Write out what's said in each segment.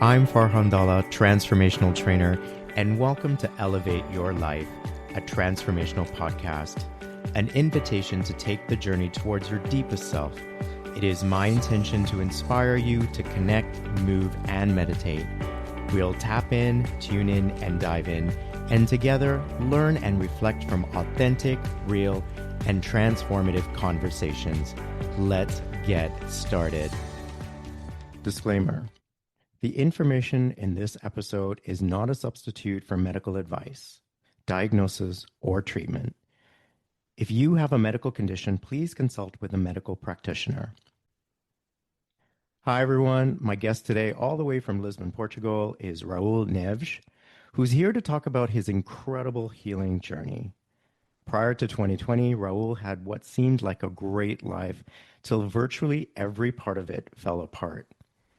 I'm Farhan Dalla, transformational trainer, and welcome to Elevate Your Life, a transformational podcast, an invitation to take the journey towards your deepest self. It is my intention to inspire you to connect, move, and meditate. We'll tap in, tune in, and dive in, and together learn and reflect from authentic, real, and transformative conversations. Let's get started. Disclaimer. The information in this episode is not a substitute for medical advice, diagnosis, or treatment. If you have a medical condition, please consult with a medical practitioner. Hi, everyone. My guest today, all the way from Lisbon, Portugal, is Raul Neves, who's here to talk about his incredible healing journey. Prior to 2020, Raul had what seemed like a great life till virtually every part of it fell apart.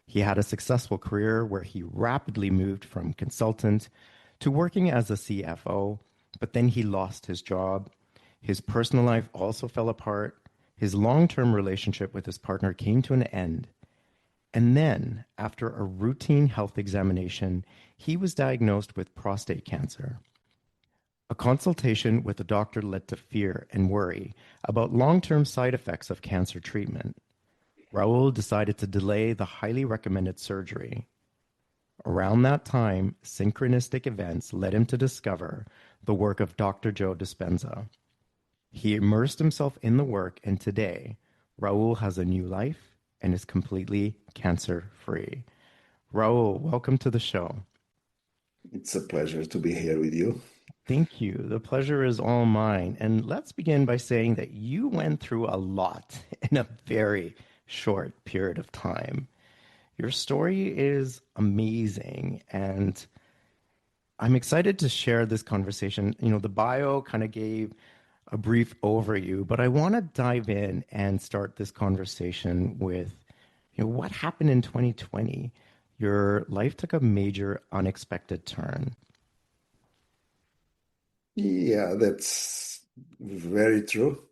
He had a successful career where he rapidly moved from consultant to working as a CFO, but then he lost his job. His personal life also fell apart. His long-term relationship with his partner came to an end. And then, after a routine health examination, he was diagnosed with prostate cancer. A consultation with a doctor led to fear and worry about long-term side effects of cancer treatment. Raul decided to delay the highly recommended surgery. Around that time, synchronistic events led him to discover the work of Dr. Joe Dispenza. He immersed himself in the work, and today, Raul has a new life and is completely cancer-free. Raul, welcome to the show. It's a pleasure to be here with you. Thank you. The pleasure is all mine. And let's begin by saying that you went through a lot in a very short period of time. Your story is amazing, and I'm excited to share this conversation. You know, the bio kind of gave a brief overview, but I want to dive in and start this conversation with, what happened in 2020? Your life took a major unexpected turn. Yeah, that's very true.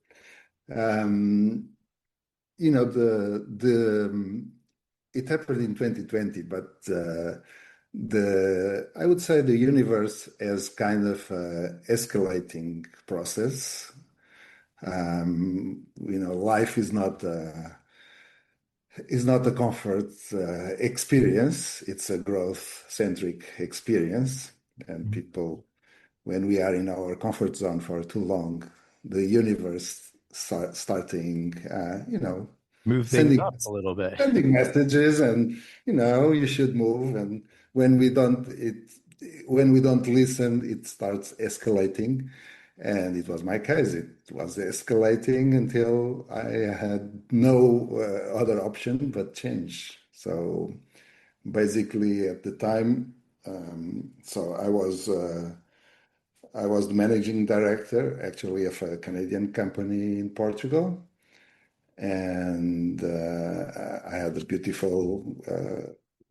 It happened in 2020, but I would say the universe has kind of escalating process. Life is not a comfort experience. It's a growth-centric experience, and people, when we are in our comfort zone for too long, the universe starting, Move things up a little bit. sending messages, and you should move. And when we don't listen, it starts escalating. And it was my case. It was escalating until I had no other option but change. So basically, at the time, I was the managing director, actually, of a Canadian company in Portugal. And I had a beautiful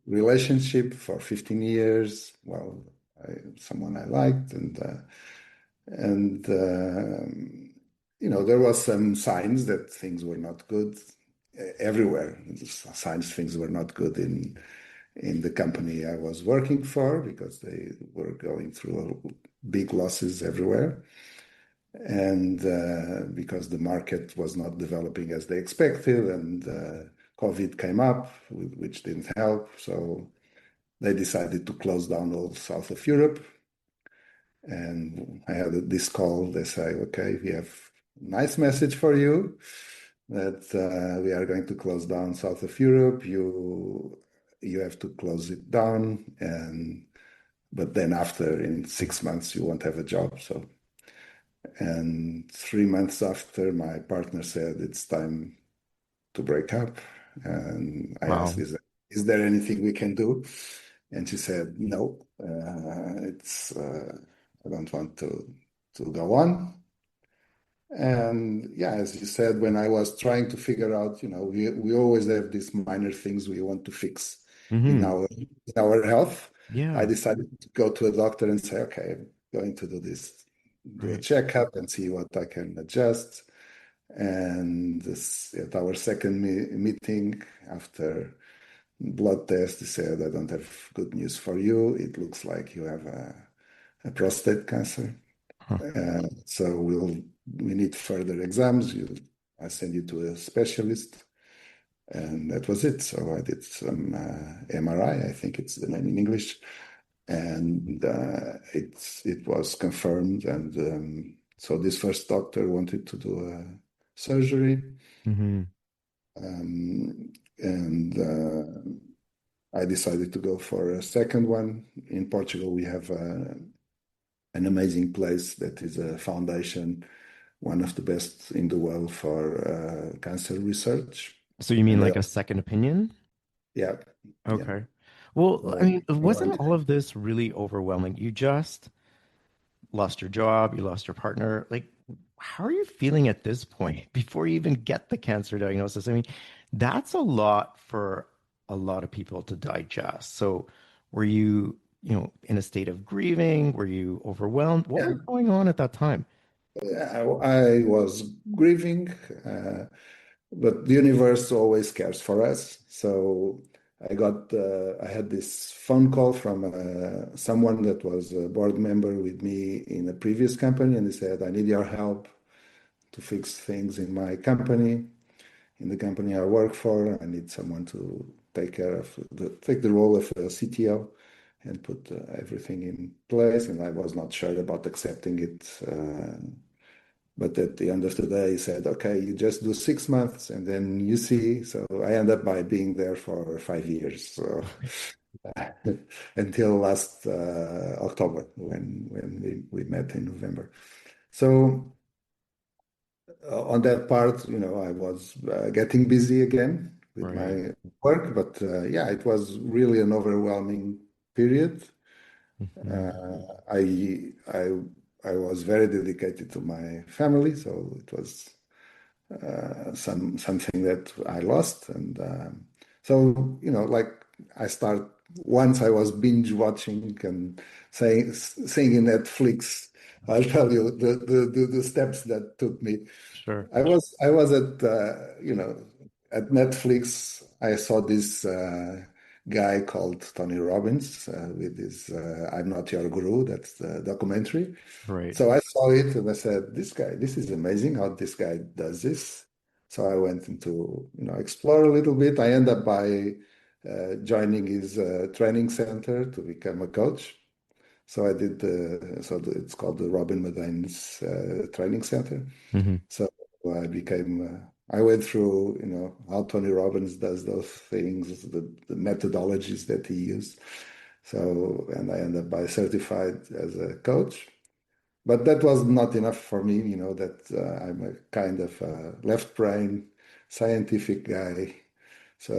relationship for 15 years. Well, someone I liked. There was some signs that things were not good everywhere. Signs things were not good in the company I was working for, because they were going through big losses everywhere, and because the market was not developing as they expected, and COVID came up, which didn't help. So they decided to close down all south of Europe. And I had this call. They say, okay, we have a nice message for you, that we are going to close down south of Europe. You have to close it down, but then in 6 months you won't have a job. And 3 months after, my partner said it's time to break up. And I asked, is there anything we can do? And she said, no, I don't want to go on. And yeah, as you said, when I was trying to figure out, we always have these minor things we want to fix in our health. Yeah. I decided to go to a doctor and say, okay, I'm going to do this, do a checkup and see what I can adjust. And at our second meeting, after blood test. He said, I don't have good news for you. It looks like you have a prostate cancer. Huh. So we need further exams. I send you to a specialist. And that was it. So I did some MRI, I think it's the name in English. And it was confirmed. And so this first doctor wanted to do a surgery. Hmm. And I decided to go for a second one. In Portugal, we have an amazing place that is a foundation, one of the best in the world for cancer research. So you mean And like a second opinion? yeah, yeah. Okay. Well, I So mean, wasn't all of this really overwhelming? You just lost your job, you lost your partner. Like, how are you feeling at this point before you even get the cancer diagnosis? I mean, that's a lot for a lot of people to digest. So, were you, in a state of grieving? Were you overwhelmed? What yeah, was going on at that time? I was grieving, but the universe always cares for us. So I had this phone call from someone that was a board member with me in a previous company, and he said, "I need your help to fix things in my company, in the company I work for. I need someone to take the role of a CTO and put everything in place." And I was not sure about accepting it. But at the end of the day, he said, "Okay, you just do 6 months and then you see." So I ended up by being there for 5 years. So until last October when we met in November. So on that part, I was getting busy again with Right. my work, but yeah, it was really an overwhelming period. Hmm. Uh, I I I was very dedicated to my family, so it was something that I lost, and so like I start once I was binge watching and saying in Netflix. I'll tell you the steps that took me. Sure. I was at at Netflix. I saw this guy called Tony Robbins with his "I'm Not Your Guru." That's the documentary. Right. So I saw it and I said, this is amazing how this guy does this." So I went into explore a little bit. I end up by joining his training center to become a coach. So I did it's called the Robin Madane's Training Center. Hmm. So I went through, how Tony Robbins does those things, the methodologies that he used. So, and I ended up by certified as a coach. But that was not enough for me, that I'm a kind of left brain scientific guy. So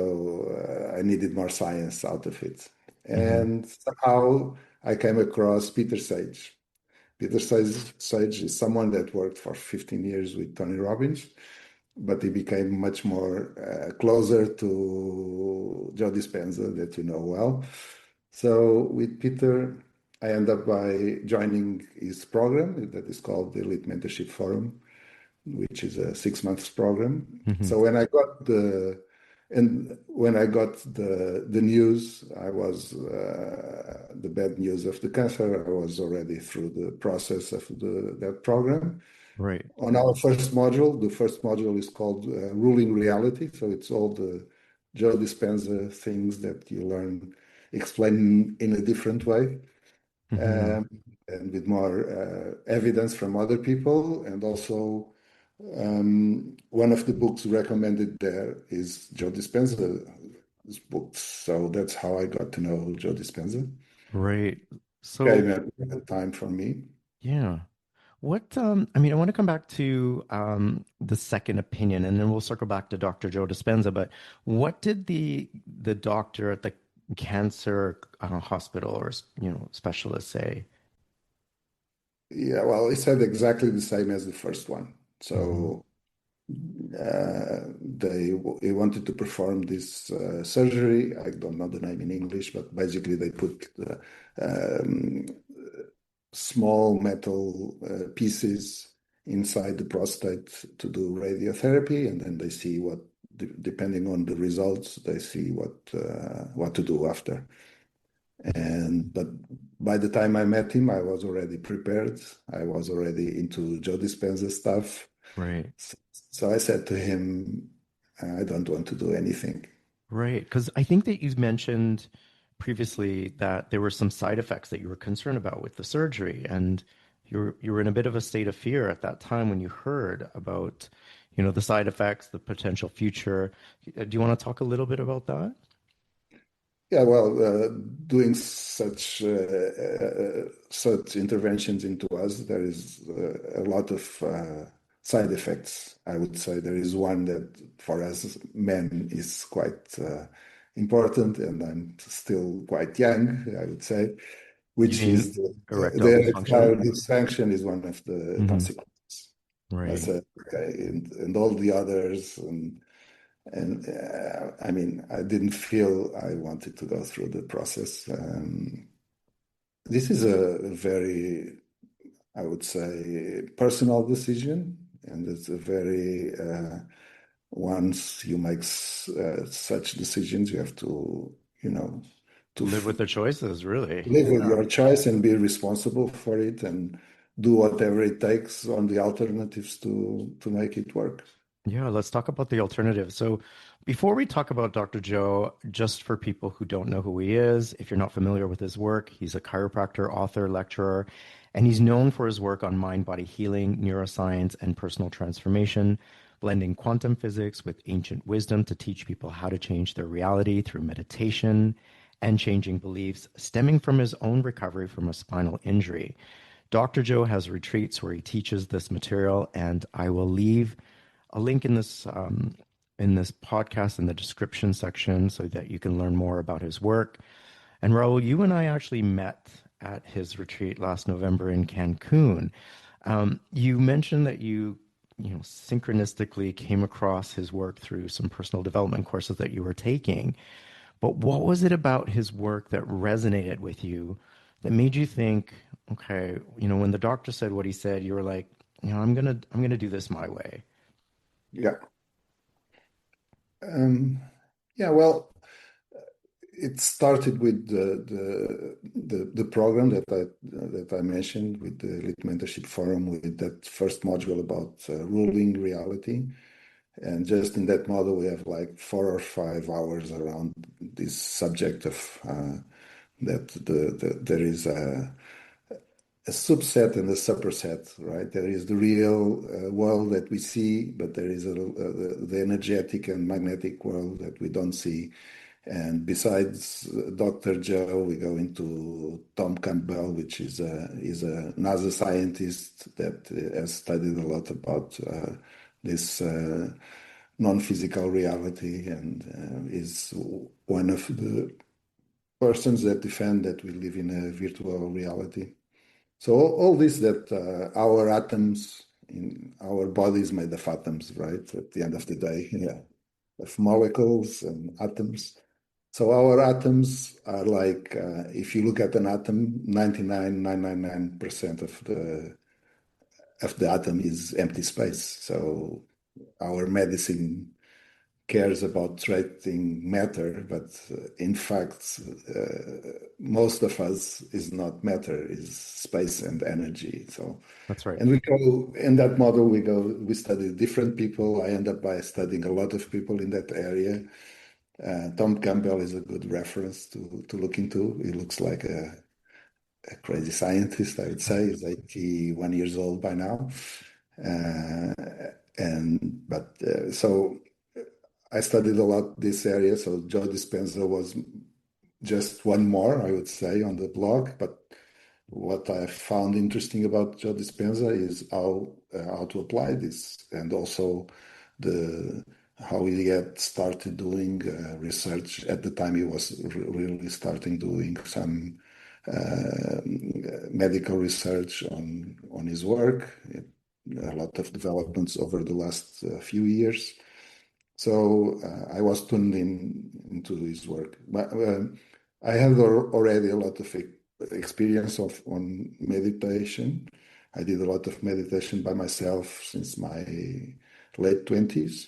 I needed more science out of it. Hmm. And somehow I came across Peter Sage. Sage is someone that worked for 15 years with Tony Robbins, but he became much more closer to Joe Dispenza that you know well. So with Peter, I end up by joining his program that is called the Elite Mentorship Forum, which is a 6 months program. Hmm. So when I got the news, I was the bad news of the cancer. I was already through the process of that program. Right. On our first module, the first module is called Ruling Reality. So it's all the Joe Dispenza things that you learn explained in a different way, Hmm. um, and with more evidence from other people. And also, one of the books recommended there is Joe Dispenza's books. So that's how I got to know Joe Dispenza. Right. So, Came at a time for me. yeah. I mean, I want to come back to the second opinion and then we'll circle back to Dr. Joe Dispenza, but what did the doctor at the cancer hospital or, specialist say? Yeah, well, he said exactly the same as the first one. Hmm. So he wanted to perform this surgery. I don't know the name in English, but basically they put um, small metal pieces inside the prostate to do radiotherapy, and then they see what depending on the results, they see what to do after. But by the time I met him, I was already prepared. I was already into Joe Dispenza stuff. Right. So I said to him, I don't want to do anything. Right. Because I think that you mentioned previously that there were some side effects that you were concerned about with the surgery, and you were in a bit of a state of fear at that time when you heard about, the side effects, the potential future. Do you want to talk a little bit about that? Yeah, well, doing such interventions into us, there is a lot of side effects. I would say there is one that for us men is quite important, and I'm still quite young, I would say, You which mean is erectile the dysfunction? erectile dysfunction is one of the Hmm. consequences. I Right. said, okay, and all the others, and I mean, I didn't feel I wanted to go through the process. This is a very, I would say, personal decision, and it's a very, once you make such decisions, you have to, to Live with the choices, really. live with Yeah. your choice and be responsible for it and do whatever it takes on the alternatives to make it work. Yeah, let's talk about the alternative. So, before we talk about Dr. Joe, just for people who don't know who he is, if you're not familiar with his work, he's a chiropractor, author, lecturer, and he's known for his work on mind-body healing, neuroscience, and personal transformation, blending quantum physics with ancient wisdom to teach people how to change their reality through meditation and changing beliefs stemming from his own recovery from a spinal injury. Dr. Joe has retreats where he teaches this material, and I will leave a link in this podcast in the description section so that you can learn more about his work. And Raul, you and I actually met at his retreat last November in Cancun. You mentioned that synchronistically came across his work through some personal development courses that you were taking. But what was it about his work that resonated with you that made you think, okay, when the doctor said what he said, you were like, I'm gonna do this my way. Yeah. Um, yeah, well, it started with the program that I mentioned with the Elite Mentorship Forum with that first module about ruling reality. And just in that model, we have like 4 or 5 hours around this subject of that there is a subset and a superset, right? There is the real world that we see, but there is the energetic and magnetic world that we don't see. And besides Dr. Joe, we go into Tom Campbell, which is a NASA scientist that has studied a lot about this non-physical reality and is one of the persons that defend that we live in a virtual reality. So all this that our atoms in our body is made of atoms, right? At the end of the day, yeah, of molecules and atoms. So our atoms are like, if you look at an atom, 99.999% of the atom is empty space. So our medicine cares about treating matter, but in fact, most of us is not matter, is space and energy. So, That's right. and we go in that model, we study different people. I end up by studying a lot of people in that area. Tom Campbell is a good reference to look into. He looks like a crazy scientist, I would say. He's 81 years old by now. Uh, so I studied a lot this area. So Joe Dispenza was just one more, I would say, on the blog. But what I found interesting about Joe Dispenza is how to apply this, and also the how he had started doing research at the time he was really starting doing some uh, medical research on his work. A lot of developments over the last few years. So I was tuned into his work. But I had already a lot of experience on meditation. I did a lot of meditation by myself since my late 20s.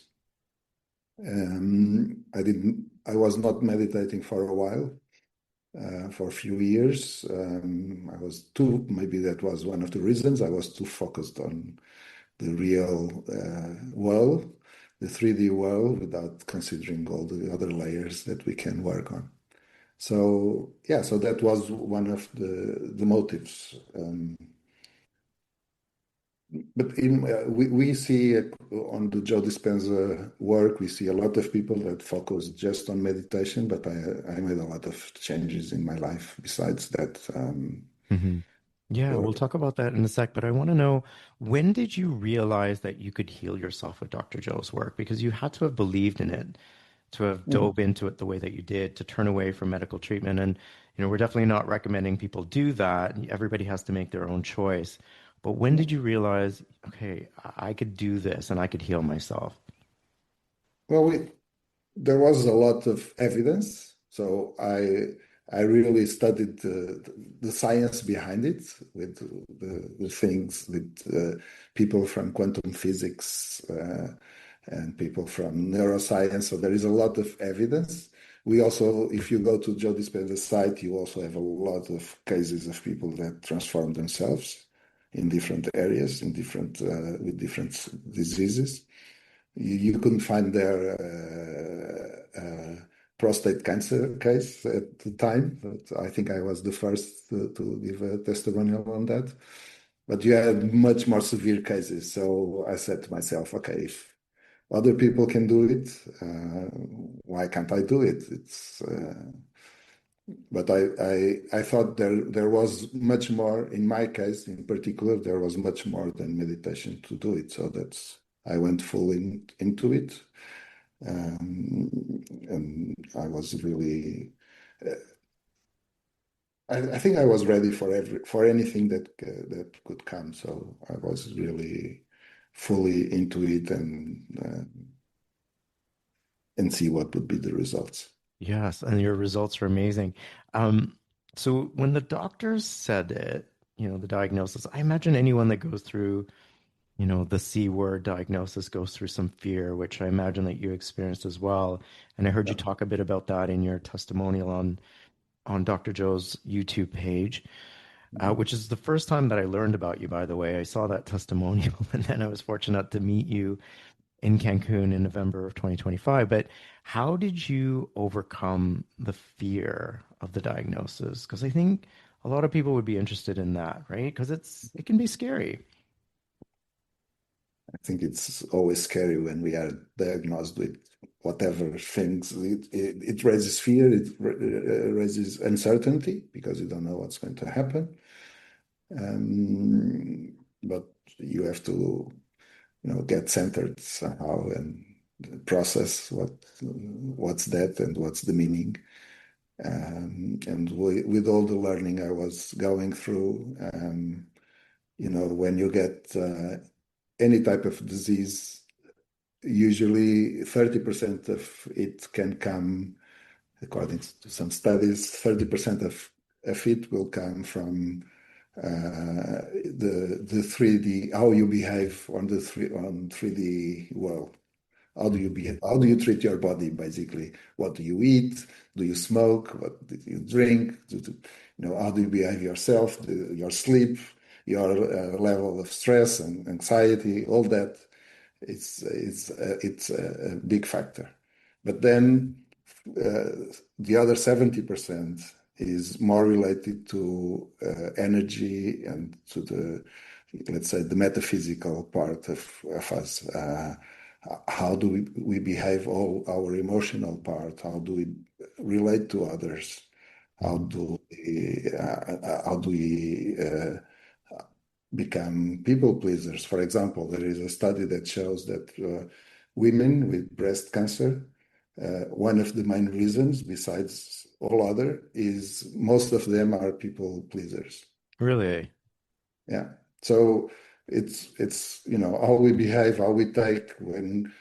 I was not meditating for a while, for a few years. Maybe that was one of the reasons I was too focused on the real world, the 3D world, without considering all the other layers that we can work on. So yeah, so that was one of the motives. But we see on the Joe Dispenza work, we see a lot of people that focus just on meditation, but I made a lot of changes in my life besides that. Hmm. Yeah, we'll For, talk about that in a sec, but I want to know, when did you realize that you could heal yourself with Dr. Joe's work? Because you had to have believed in it, to have Mhm. dove into it the way that you did, to turn away from medical treatment. And, we're definitely not recommending people do that. Everybody has to make their own choice. But when Yeah. did you realize, okay, I could do this and I could heal myself? Well, there was a lot of evidence, so I really studied the science behind it with the things with people from quantum physics and people from neuroscience. So there is a lot of evidence. We also, if you go to Joe Dispenza's site, you also have a lot of cases of people that transform themselves in different areas, in different with different diseases. You couldn't find their prostate cancer case at the time, but I think I was the first to give a testimonial on that. But you had much more severe cases. So I said to myself, okay, if other people can do it, why can't I do it? But I thought there was much more, in my case in particular, there was much more than meditation to do it. So I went full into it. And I was really, I think I was ready for anything that could come. So I was really fully into it and see what would be the results. Yes, and your results are amazing. Um, so when the doctors said it, the diagnosis, I imagine anyone that goes through, the C word diagnosis goes through some fear, which I imagine that you experienced as well. And I heard you Yeah. talk a bit about that in your testimonial on Dr. Joe's YouTube page, Mhm. which is the first time that I learned about you, by the way. I saw that testimonial, and then I was fortunate to meet you in Cancun in November of 2025. But how did you overcome the fear of the diagnosis? Because I think a lot of people would be interested in that, right? Because it can be scary. I think it's always scary when we are diagnosed with whatever things. It raises fear, raises uncertainty because you don't know what's going to happen. But you have to, get centered somehow and process what's that and what's the meaning. And with all the learning I was going through, when you get any type of disease, usually 30% of it can come, according to some studies, 30% of it will come from the 3D, how you behave on 3D world. How do you Mhm. behave? How do you treat your body, basically? What do you eat? Do you smoke? What do you drink? How do you behave yourself? Your sleep, your level of stress and anxiety, all that. It's a big factor. But then the other 70% is more related to energy and to let's say, the metaphysical part of us. How do we behave, all our emotional part? How do we relate to others? How Mhm. do we become people pleasers? For example, there is a study that shows that women with breast cancer, one of the main reasons, besides all other, is most of them are people pleasers. Really? Yeah. So it's how we behave, how we take when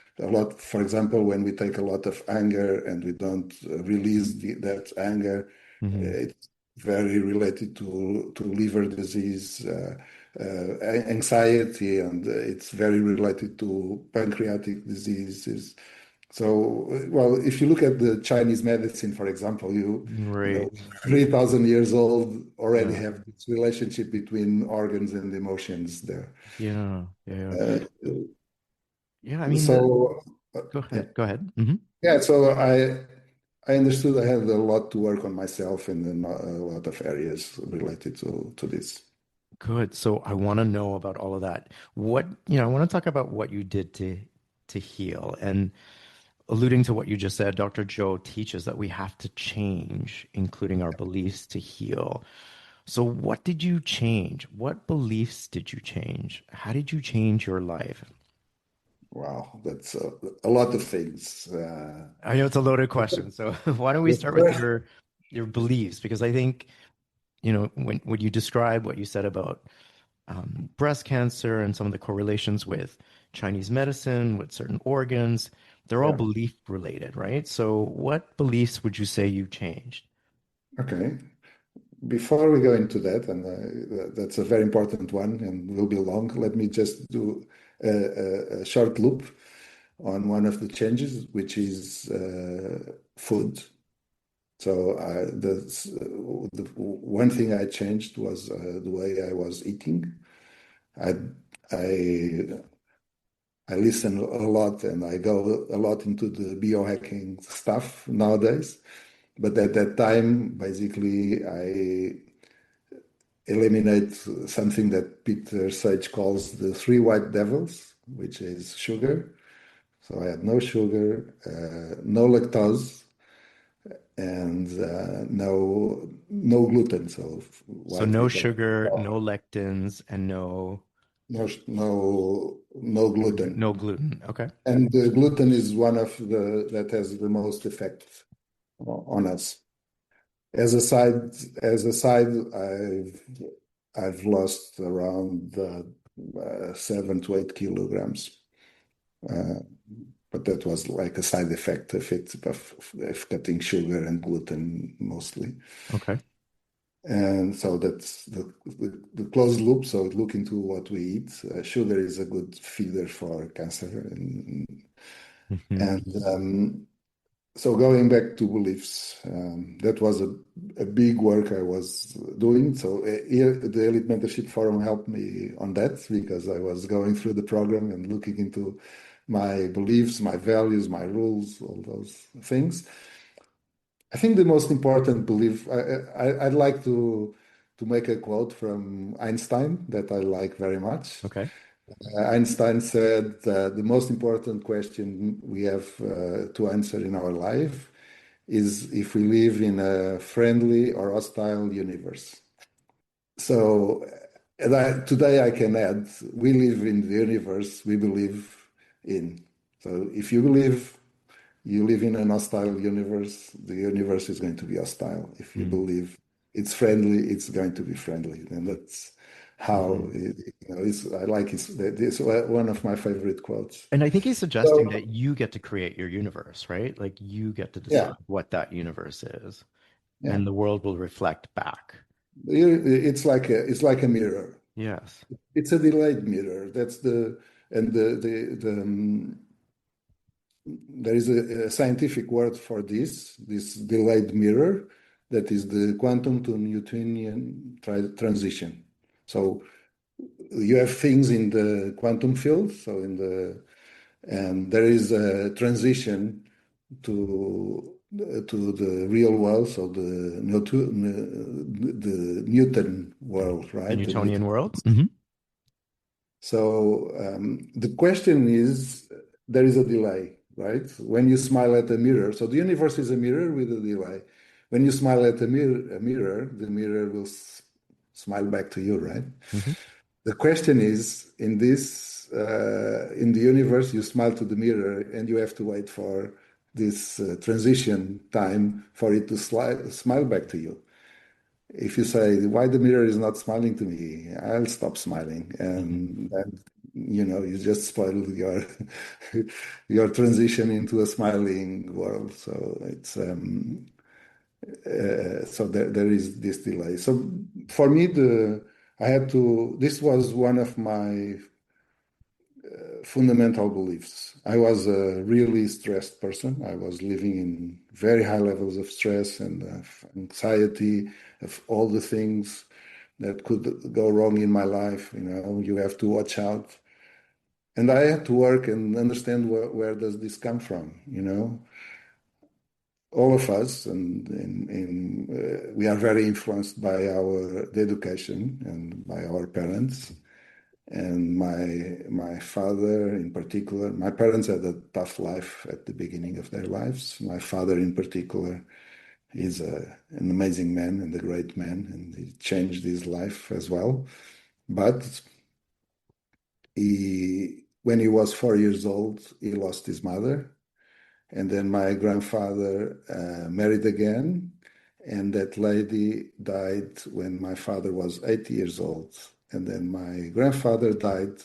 for example, when we take a lot of anger and we don't release that anger, Hmm. it's very related to liver disease, anxiety, and it's very related to pancreatic diseases. So, well, if you look at the Chinese medicine, for example, you know, Right. 3,000 years old already Yeah. have this relationship between organs and emotions there. Yeah. Yeah. Uh, Yeah. I mean, so, go yeah, ahead. Go ahead. Hmm. yeah. So I understood I had a lot to work on myself in a lot of areas related to this. Good. So I want to know about all of that. I want to talk about what you did to heal. And alluding to what you just said, Dr. Joe teaches that we have to change, including our beliefs, to heal. So what did you change? What beliefs did you change? How did you change your life? Wow, that's a lot of things. I know it's a loaded question, so why don't we The start with first, your beliefs? Because I think, when you describe what you said about breast cancer and some of the correlations with Chinese medicine, with certain organs, they're all yeah, belief related, right? So what beliefs would you say you changed? okay. Before we go into that, and that's a very important one and will be long, let me just do a short loop on one of the changes, which is food. So the one thing I changed was the way I was eating. I I I listen a lot and I go a lot into the biohacking stuff nowadays. But at that time, basically, I eliminate something that Peter Sage calls the three white devils, which is sugar. So I had no sugar, no lactose, and no gluten. So So white no people, sugar, no lectins, and no gluten. no gluten. Okay. And the gluten is one of the that has the most effect on us. As a side, I've lost around 7 to 8 kilograms, uh, but that was like a side effect of cutting sugar and gluten mostly. Okay. And so that's the closed loop. So look into what we eat. Sugar is a good feeder for cancer, Hmm. and so going back to beliefs, that was a big work I was doing. So here, the Elite Mentorship Forum helped me on that because I was going through the program and looking into my beliefs, my values, my rules, all those things. I think the most important belief, I'd like to make a quote from Einstein that I like very much. Okay. Einstein said the most important question we have to answer in our life is if we live in a friendly or hostile universe. So today I can add, we live in the universe we believe in. So if you believe you live in an hostile universe, the universe is going to be hostile. If you Mm-hmm. believe it's friendly, it's going to be friendly. And that's how, I like it's one of my favorite quotes. And I think he's suggesting So, that you get to create your universe, right? Like you get to yeah, decide what that universe is, yeah. and the world will reflect back. It's like a mirror. Yes. It's a delayed mirror. And there is a scientific word for this delayed mirror, that is the quantum to Newtonian transition. So you have things in the quantum field, and there is a transition to the real world, so the Newton world, The right? The Newtonian Newton. world. Hmm. So the question is, there is a delay, right? When you smile at a mirror, so the universe is a mirror with a delay. When you smile at a mirror, the mirror will smile back to you, right? Hmm. The question is, in the universe, you smile to the mirror, and you have to wait for this transition time for it to smile back to you. If you say, why the mirror is not smiling to me, I'll stop smiling. Hmm. And then, you just spoil your transition into a smiling world. So so there is this delay. So for me, this was one of my fundamental beliefs. I was a really stressed person. I was living in very high levels of stress and anxiety of all the things that could go wrong in my life. You have to watch out. And I had to work and understand where does this come from. All of us, and we are very influenced by our the education and by our parents. And my father in particular, my parents had a tough life at the beginning of their lives. My father in particular is an amazing man and a great man, and he changed his life as well. But when he was 4 years old, he lost his mother. And then my grandfather married again, and that lady died when my father was 8 years old. And then my grandfather died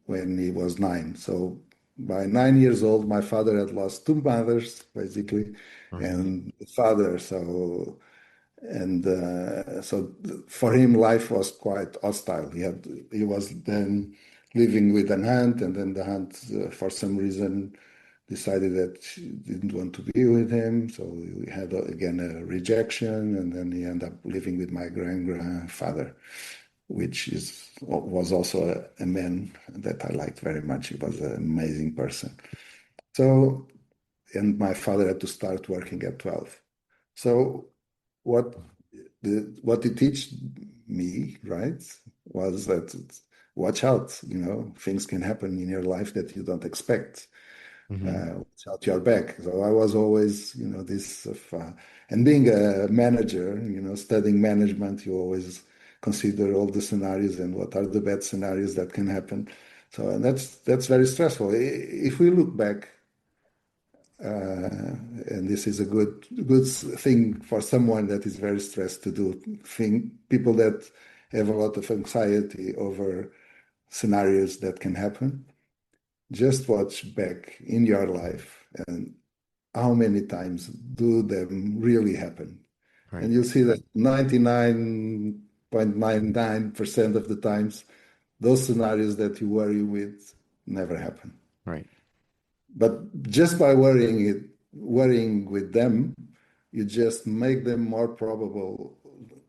when he was 9. So by 9 years old, my father had lost two mothers, basically, Right. and the father. So for him, life was quite hostile. He was then living with an aunt, and then the aunt, for some reason, decided that she didn't want to be with him. So we had again a rejection, and then he ended up living with my grandfather, which was also a man that I liked very much. He was an amazing person. So, and my father had to start working at 12. So what what he teach me, right, was that watch out, things can happen in your life that you don't expect. Hmm. Watch out your back. So I was always, this of, and being a manager, studying management, you always consider all the scenarios and what are the bad scenarios that can happen. So and that's very stressful. If we look back, and this is a good thing for someone that is very stressed to do, people that have a lot of anxiety over scenarios that can happen, just watch back in your life and how many times do them really happen. And Right. you'll see that 99.99% of the times, those scenarios that you worry with never happen. Right. But just by worrying with them, you just make them more probable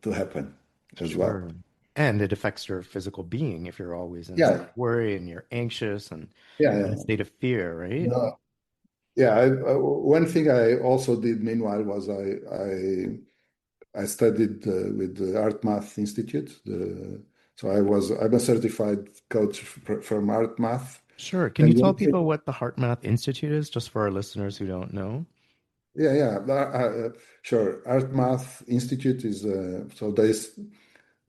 to happen as well. Sure. And it affects your physical being if you're always in a state Yeah, of worry and you're anxious and yeah, in a yeah. state of fear, right? No, yeah. One thing I also did meanwhile was I studied with the Art Math Institute. So I'm a certified coach from Art Math. Sure. Can you And tell one thing, people what the Heart Math Institute is, just for our listeners who don't know? yeah, yeah, sure. Art Math Institute is so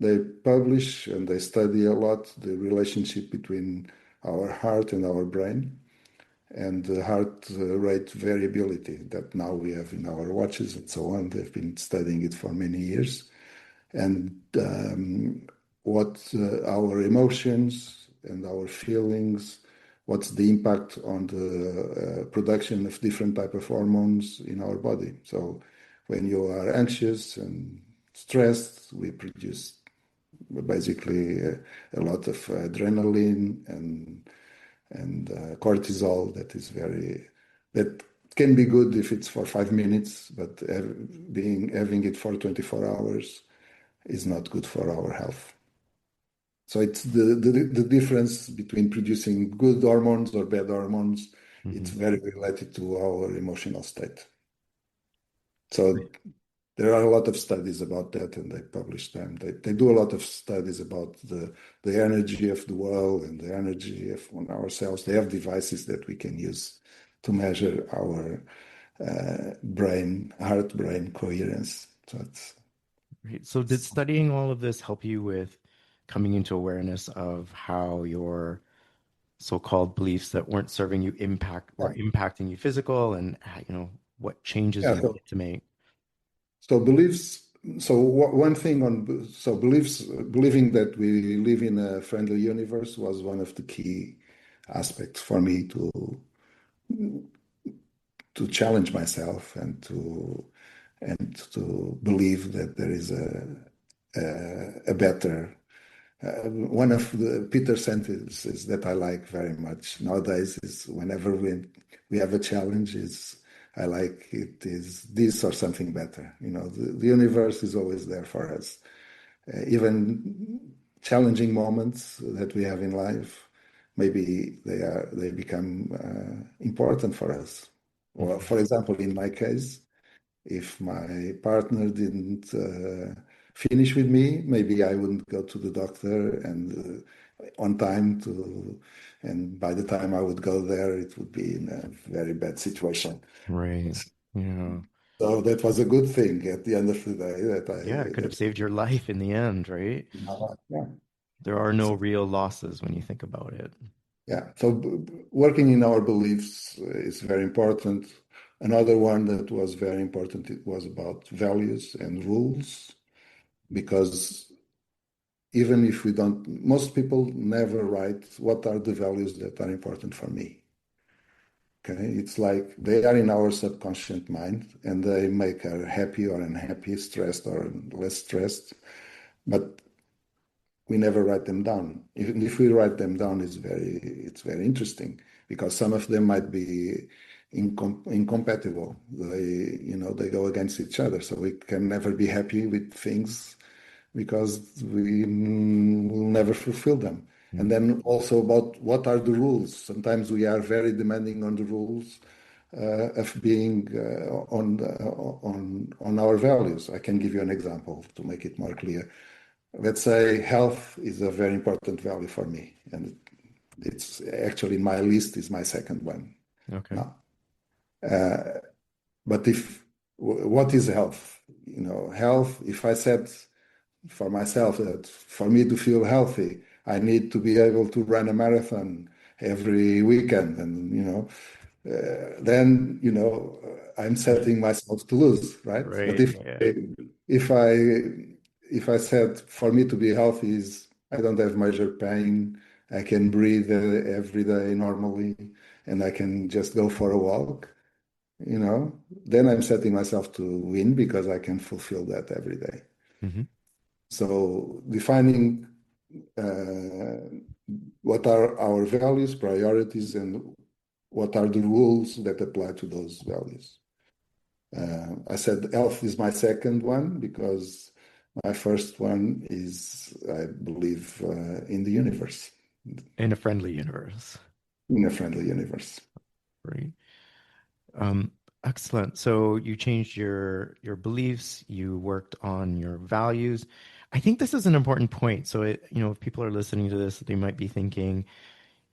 they publish and they study a lot the relationship between our heart and our brain and the heart rate variability that now we have in our watches and so on. They've been studying it for many years. And what our emotions and our feelings, what's the impact on the production of different type of hormones in our body. So when you are anxious and stressed, we produce basically a lot of adrenaline and cortisol that can be good if it's for 5 minutes, but having it for 24 hours is not good for our health. So it's the difference between producing good hormones or bad hormones. It's Hmm. very related to our emotional state. So there are a lot of studies about that, and they publish them. They do a lot of studies about the energy of the world and the energy of ourselves. They have devices that we can use to measure our heart-brain coherence. So Right. So did studying all of this help you with coming into awareness of how your so-called beliefs that weren't serving you yeah, were impacting you physical and what changes yeah. you needed to make? So beliefs. So one thing on so beliefs, believing that we live in a friendly universe was one of the key aspects for me to challenge myself and to believe that there is a better One of the Peter sentences that I like very much nowadays is whenever we have a challenge, is I like it is this or something better. The universe is always there for us. Even challenging moments that we have in life, maybe they become important for us. Well, Mhm. for example, in my case, if my partner didn't finish with me, maybe I wouldn't go to the doctor and on time and by the time I would go there, it would be in a very bad situation. Right. Yeah. So that was a good thing at the end of the day that Yeah, it could have that saved your life in the end, right? yeah. There are no So, real losses when you think about it. yeah. So working in our beliefs is very important. Another one that was very important, it was about values and rules, because even if we don't, most people never write what are the values that are important for me. Okay, it's like they are in our subconscious mind and they make us happy or unhappy, stressed or less stressed, but we never write them down. Even if we write them down, it's very interesting because some of them might be incompatible. They go against each other, so we can never be happy with things because we will never fulfill them. And Mm. then also about what are the rules. Sometimes we are very demanding on the rules of being on our values. I can give you an example to make it more clear. Let's say health is a very important value for me, and it's actually in my list is my second one Okay. now. But if what is health? Health. If I said for myself that for me to feel healthy, I need to be able to run a marathon every weekend, and then I'm setting myself to lose, right? But Right. if Yeah. if I if I said for me to be healthy is I don't have major pain, I can breathe every day normally, and I can just go for a walk, then I'm setting myself to win because I can fulfill that every day. Hmm. So defining uh, what are our values, priorities, and what are the rules that apply to those values. I said health is my second one because my first one is, I believe, in the universe, In a friendly universe. in a friendly universe. Right. Um, Excellent. So you changed your beliefs, you worked on your values. I think this is an important point. So if people are listening to this, they might be thinking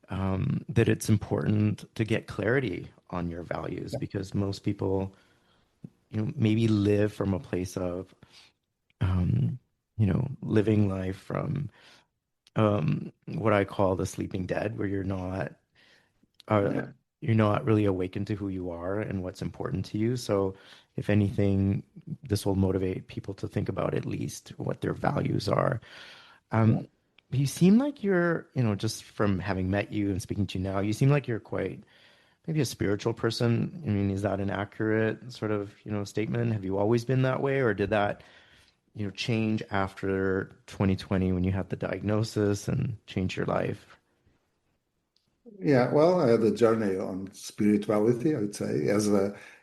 that it's important to get clarity on your values Yeah, because most people, maybe live from a place of, um, living life from what I call the sleeping dead, where uh, yeah, you're not really awakened to who you are and what's important to you. So, if anything, this will motivate people to think about at least what their values are. yeah. Um, you seem like you're, just from having met you and speaking to you now, you seem like you're quite maybe a spiritual person. I mean, is that an accurate sort of, statement? Have you always been that way, or did that, change after 2020 when you had the diagnosis and change your life? Yeah, well, I had a journey on spirituality, I would say,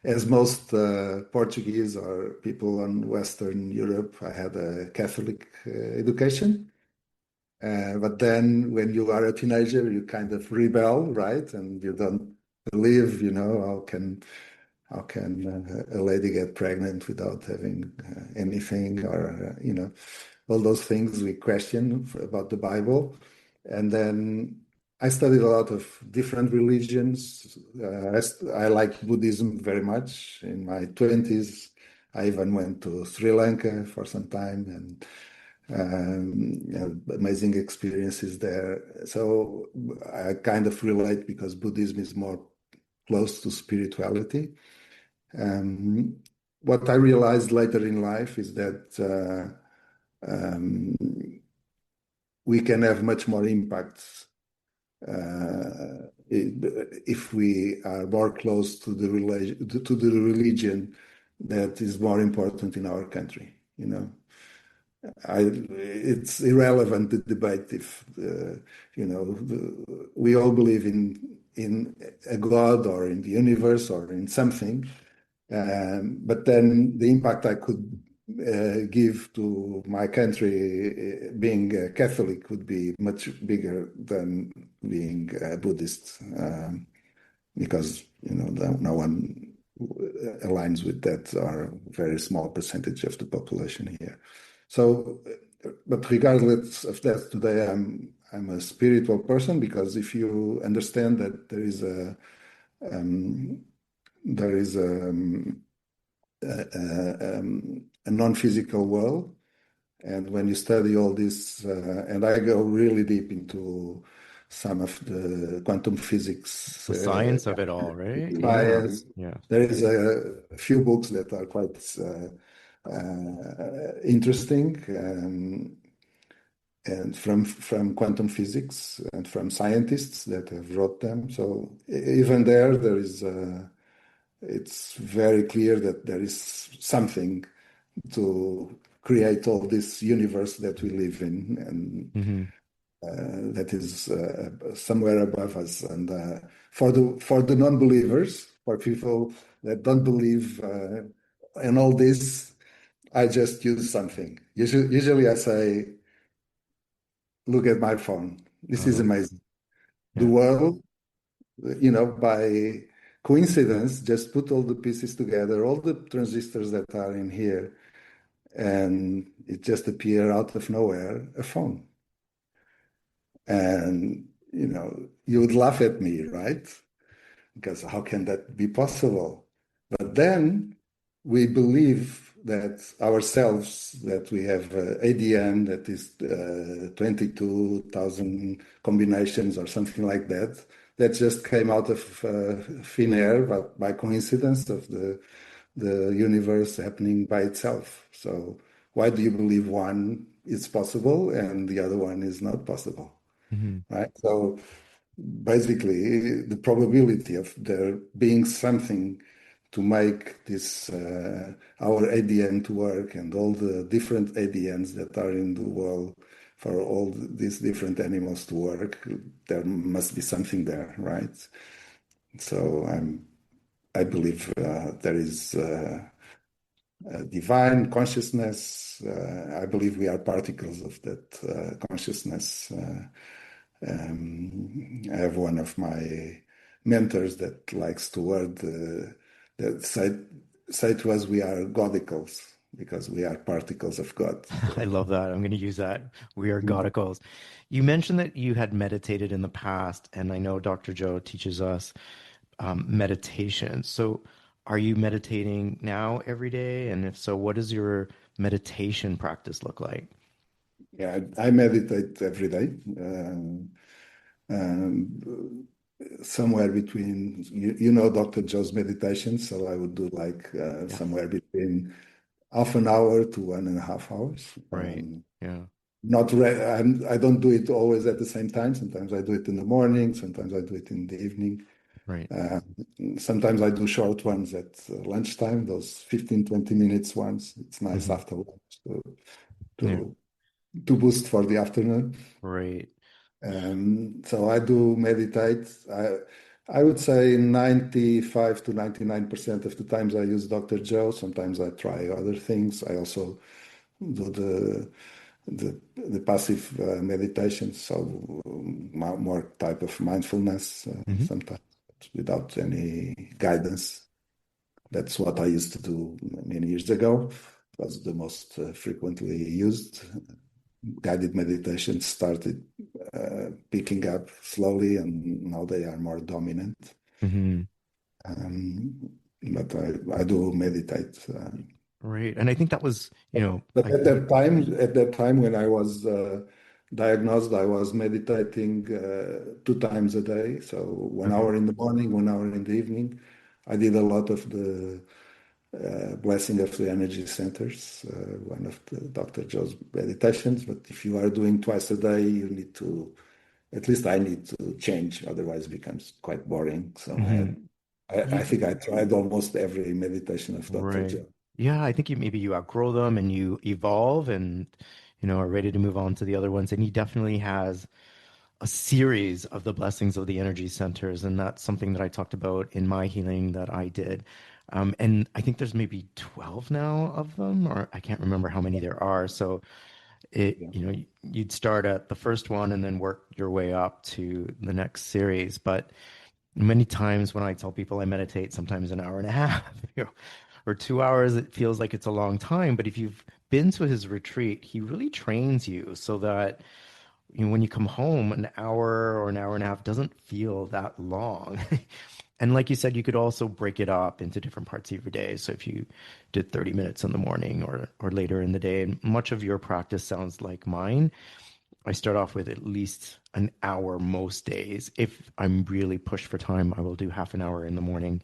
as most Portuguese or people in Western Europe. I had a Catholic education, but then when you are a teenager, you kind of rebel, right? And you don't believe, how can a lady get pregnant without having anything, or all those things we question about the Bible. And then I studied a lot of different religions. I like Buddhism very much. In my 20s, I even went to Sri Lanka for some time and amazing experiences there. So I kind of relate because Buddhism is more close to spirituality. Um, what I realized later in life is that um, we can have much more impact if we are more close to the religion that is more important in our country. it's irrelevant to debate if we all believe in a God or in the universe or in something, but then the impact I could give to my country, being a Catholic, would be much bigger than being a Buddhist, because no one aligns with that, or a very small percentage of the population here. So, but regardless of that, today I'm a spiritual person, because if you understand that there is a non-physical world, and when you study all this, and I go really deep into some of the quantum physics The science of it all, right? Yeah. science. Yeah. There is a few books that are quite interesting, and from quantum physics and from scientists that have wrote them. So even there is it's very clear that there is something to create all this universe that we live in, and Hmm. that is somewhere above us. And for the non-believers, for people that don't believe in all this, I just use something. Usually I say, look at my phone. This is Oh, amazing. The yeah. world, by coincidence, just put all the pieces together, all the transistors that are in here, and it just appeared out of nowhere, a phone. And, you would laugh at me, right? Because how can that be possible? But then we believe that ourselves, that we have ADN that is 22,000 combinations or something like that, that just came out of thin air, but by coincidence of the universe happening by itself. So why do you believe one is possible and the other one is not possible? Hmm. Right? So basically, the probability of there being something to make this our ADN to work, and all the different ADNs that are in the world for all these different animals to work, there must be something there, right? So I believe there is a divine consciousness. I believe we are particles of that consciousness. I have one of my mentors that likes to word that say to us, we are godicles, because we are particles of God. I So, love that. I'm going to use that. We are godicals. You mentioned that you had meditated in the past, and I know Dr. Joe teaches us meditation. So, are you meditating now every day? And if so, what does your meditation practice look like? yeah, I meditate every day. Somewhere between, Dr. Joe's meditation, so I would do like Yeah. somewhere between half an hour to 1.5 hours. Right. Yeah. Not I don't do it always at the same time. Sometimes I do it in the morning, sometimes I do it in the evening. Right. Uh, Sometimes I do short ones at lunchtime, those 15, 20 minutes ones. It's nice Hmm. after lunch Yeah. to, to boost for the afternoon. Right. So I do meditate. I would say 95 to 99% of the times I use Dr. Joe. Sometimes I try other things. I also do the passive meditation, so more type of mindfulness Hmm. sometimes without any guidance. That's what I used to do many years ago. It was the most frequently used. Guided meditation started picking up slowly, and now they are more dominant. Hmm. But I do meditate. Right. And I think that was, But at that time when I was diagnosed, I was meditating 2 times a day. So 1 hour okay. in the morning, 1 hour in the evening. I did a lot of the blessing of the energy centers, one of the Dr. Joe's meditations. But if you are doing twice a day, you need to, at least I need to change, otherwise it becomes quite boring. So Hmm. I You, think I tried almost every meditation of Dr. right. Joe. Yeah, I think maybe you outgrow them and you evolve and are ready to move on to the other ones. And he definitely has a series of the blessings of the energy centers, and that's something that I talked about in my healing that I did. And I think there's maybe 12 now of them, or I can't remember how many there are. So Yeah. you'd start at the first one and then work your way up to the next series. But many times when I tell people I meditate, sometimes an hour and a half, or 2 hours, it feels like it's a long time. But if you've been to his retreat, he really trains you so that when you come home, an hour or an hour and a half doesn't feel that long. And like you said, you could also break it up into different parts of your day. So if you did 30 minutes in the morning or later in the day, and much of your practice sounds like mine, I start off with at least an hour most days. If I'm really pushed for time, I will do half an hour in the morning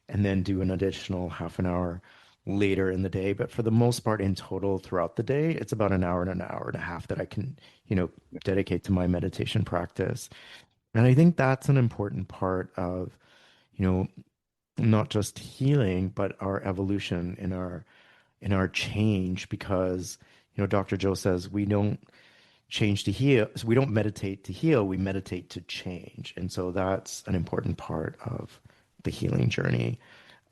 and then do an additional half an hour later in the day. But for the most part, in total throughout the day, it's about an hour and a half that I can, dedicate to my meditation practice. And I think that's an important part of, you know, not just healing, but our evolution in our change because, Dr. Joe says we don't change to heal. So we don't meditate to heal, we meditate to change. And so that's an important part of the healing journey.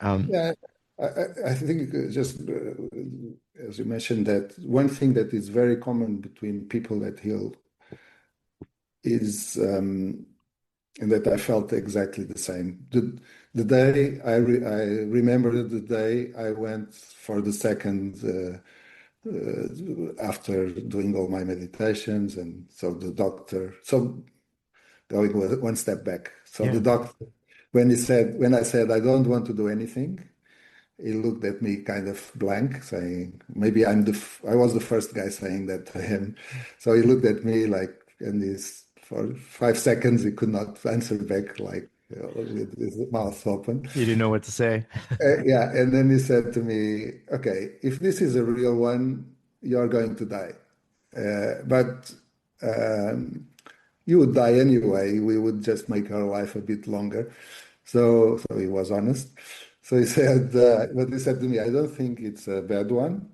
Um, Yeah, I think just as you mentioned, that one thing that is very common between people that heal is, and that I felt exactly the same. The day I remember the day I went for the second after doing all my meditations, and so the doctor. So going one step back. So the yeah. doctor, when I said I don't want to do anything, he looked at me kind of blank, saying, maybe I was the first guy saying that to him. So he looked at me like, and for 5 seconds, he could not answer back, like, with his mouth open. You didn't know what to say. Yeah, and then he said to me, okay, if this is a real one, you're going to die. But um, you would die anyway. We would just make our life a bit longer. So he was honest. So he said, but he said to me, I don't think it's a bad one.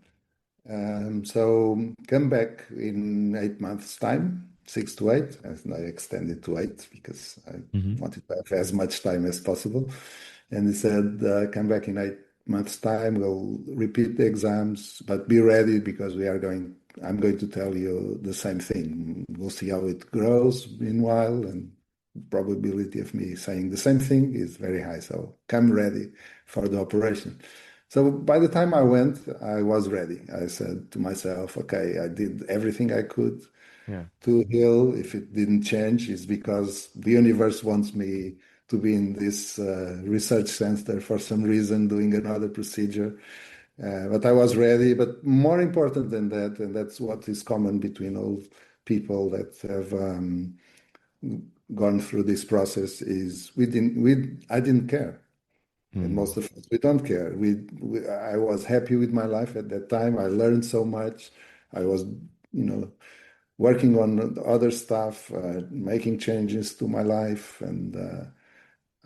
So come back in 8 months' time, 6 to 8. And I extended to 8 because I Hmm. wanted to have as much time as possible. And he said, come back in 8 months' time. We'll repeat the exams, but be ready because I'm going to tell you the same thing. We'll see how it grows meanwhile, and probability of me saying the same thing is very high. So come ready for the operation. So by the time I went, I was ready. I said to myself, okay, I did everything I could Yeah. to heal. If it didn't change, it's because the universe wants me to be in this research center for some reason, doing another procedure. But I was ready. But more important than that, and that's what is common between all people that have gone through this process, is I didn't care. And Mm. most of us, we don't care. I was happy with my life at that time. I learned so much. I was, working on other stuff, making changes to my life, and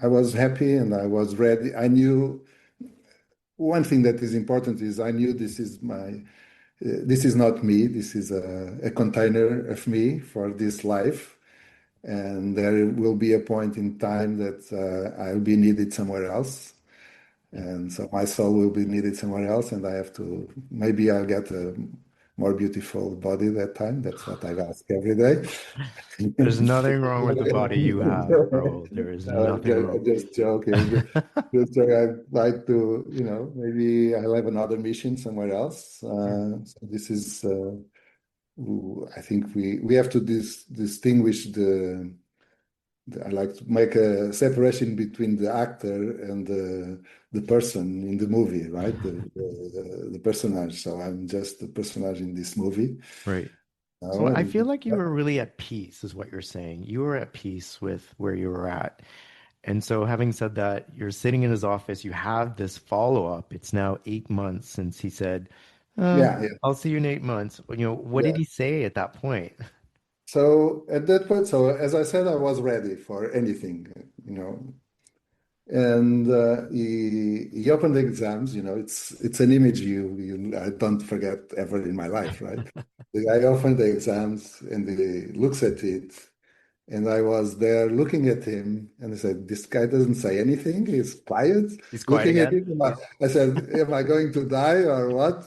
I was happy and I was ready. I knew one thing that is important is I knew this is not me. This is a container of me for this life, and there will be a point in time that I'll be needed somewhere else. Yeah. And so my soul will be needed somewhere else, and I have to, maybe I'll get a more beautiful body that time. That's what I ask every day. There's nothing wrong with the body you have, bro. There is nothing I'm wrong. just joking. Just I'd like to, maybe I'll have another mission somewhere else. Yeah. So this is, I think we have to distinguish I like to make a separation between the actor and the person in the movie, right? The personage. So I'm just the personage in this movie. Right. So I And feel like you were really at peace, is what you're saying. You were at peace with where you were at. And so, having said that, you're sitting in his office, you have this follow-up. It's now 8 months since he said, yeah, yeah, I'll see you in 8 months. What did yeah. he say at that point? So at that point, so as I said, I was ready for anything, you know. And he opened the exams. It's an image you I don't forget ever in my life, right? The guy opened the exams and he looks at it, and I was there looking at him, and I said, "This guy doesn't say anything. He's quiet, He's quiet looking at again. it." I said, "Am I going to die or what?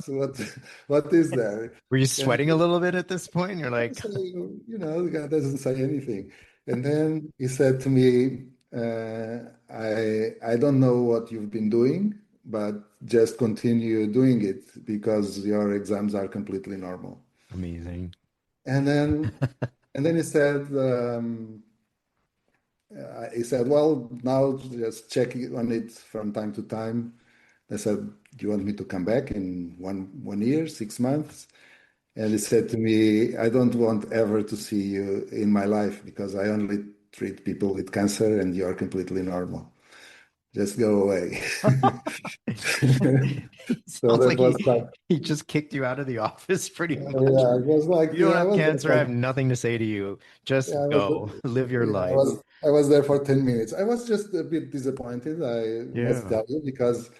What is there?" Were you And sweating a little bit at this point? You're like, so, the guy doesn't say anything. And then he said to me, I don't know what you've been doing, but just continue doing it because your exams are completely normal." amazing. And then and then he said, "Well, now just check on it from time to time." I said, "Do you want me to come back in one year, 6 months?" And he said to me, "I don't want ever to see you in my life because I only treat people with cancer and you're completely normal. Just go away." So Sounds that like was like, he just kicked you out of the office pretty much. yeah, it was like, You don't I have was there cancer. I for, have nothing to say to you. Just yeah, go, live your yeah, life. I was there for 10 minutes. I was just a bit disappointed, I must Yeah. tell you, because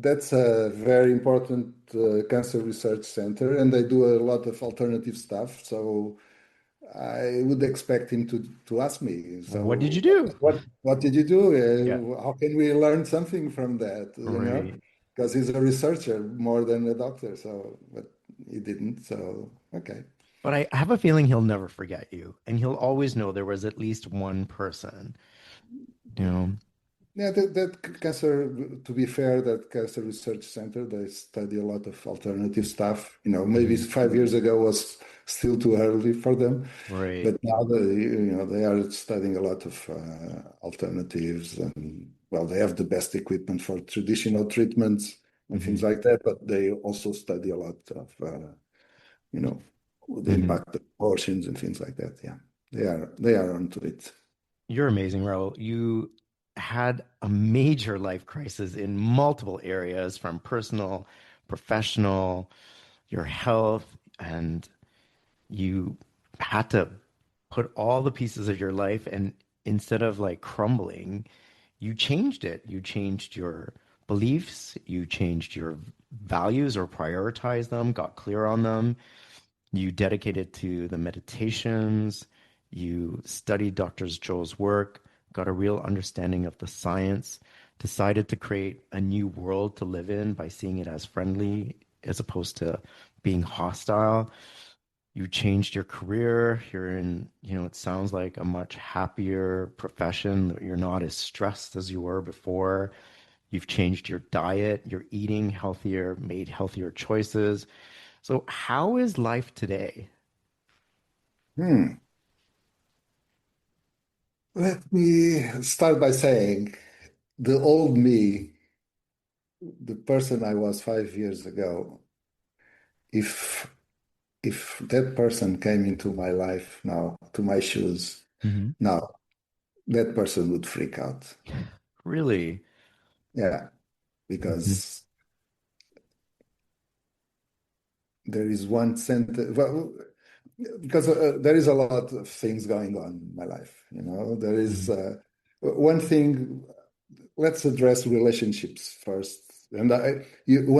that's a very important cancer research center, and they do a lot of alternative stuff. So I would expect him to ask me. What did you So do? what did you do? Yeah. How can we learn something from that? Right. Because he's a researcher more than a doctor. So, but he didn't. So okay. But I have a feeling he'll never forget you, and he'll always know there was at least one person, you know. Yeah, that cancer, to be fair, that cancer research center, they study a lot of alternative stuff. Maybe Mhm. 5 years ago was still too early for them, Right. but now they are studying a lot of alternatives, and well, they have the best equipment for traditional treatments and things Hmm. like that, but they also study a lot of, you know, the Hmm. impact of portions and things like that. Yeah, they are onto it. You're amazing, Raul. You had a major life crisis in multiple areas, from personal, professional, your health, and you had to put all the pieces of your life, and instead of like crumbling, you changed it. You changed your beliefs, you changed your values or prioritized them, got clear on them. You dedicated to the meditations, you studied Dr. Joel's work, got a real understanding of the science, decided to create a new world to live in by seeing it as friendly as opposed to being hostile. You changed your career. You're in, it sounds like a much happier profession. You're not as stressed as you were before. You've changed your diet. You're eating healthier, made healthier choices. So, how is life today? Hmm. Let me start by saying the old me, the person I was 5 years ago, if if that person came into my life now, to my shoes Hmm. now, that person would freak out. Really? Yeah, Hmm. because there is one sentence. Well, because there is a lot of things going on in my life. There is Hmm. one thing. Let's address relationships first. And